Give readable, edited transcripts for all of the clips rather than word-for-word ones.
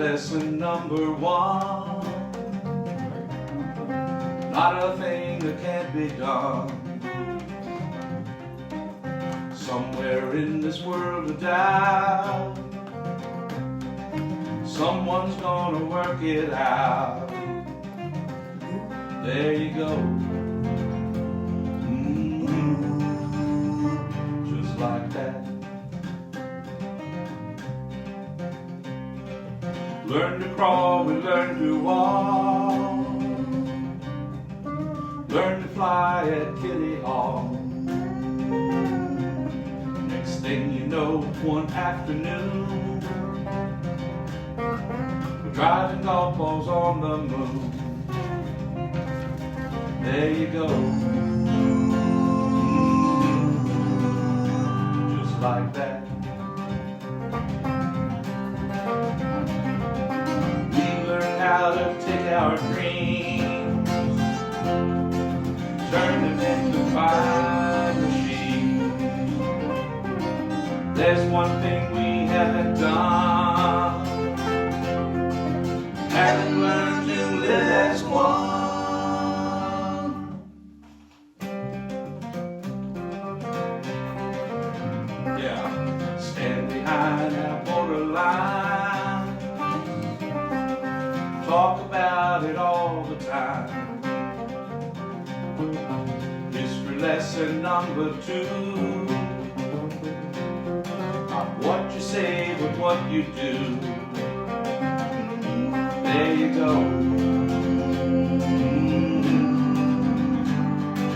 lesson number one. Not a thing that can't be done. Somewhere in this world of doubt, someone's gonna work it out. There you go. Just like that. Learn to crawl, we learn to walk. Learn to fly at Kitty Hawk. Next thing you know, one afternoon, we're driving golf balls on the moon. There you go. Just like that. How to take our dreams, turn them into fine machines. There's one thing we haven't done, haven't learned to live as one. Yeah, stand behind that borderline, talk about it all the time. History lesson number two, not what you say but what you do. There you go.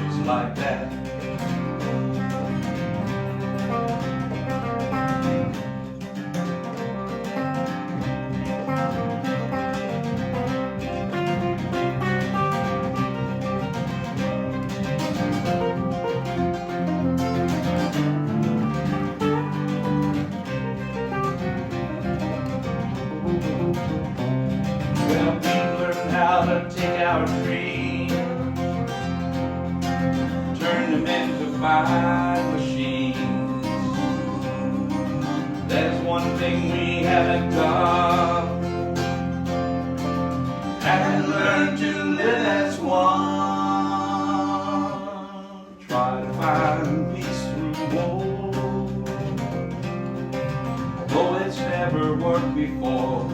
Just like that. Well, we learn how to take our dreams, turn them into fine machines. There's one thing we haven't done, haven't learned to live as one. Try to find peace through war, though it's never worked before.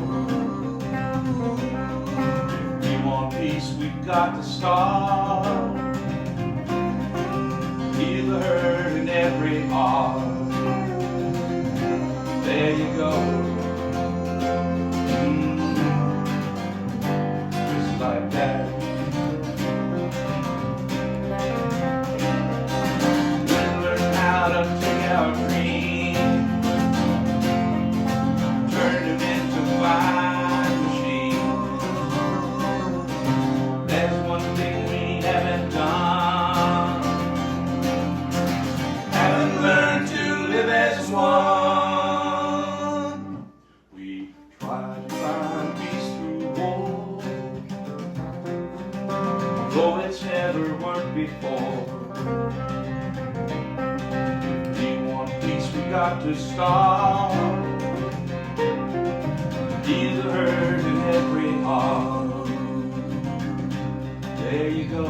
Peace, we've got to start. Feel the hurt in every heart. There you go. Just like that. We learn how to take our dreams, turn them into fire. One. We try to find peace through war, though it's never worked before. If we want peace, we got to start. Feel the hurt in every heart. There you go.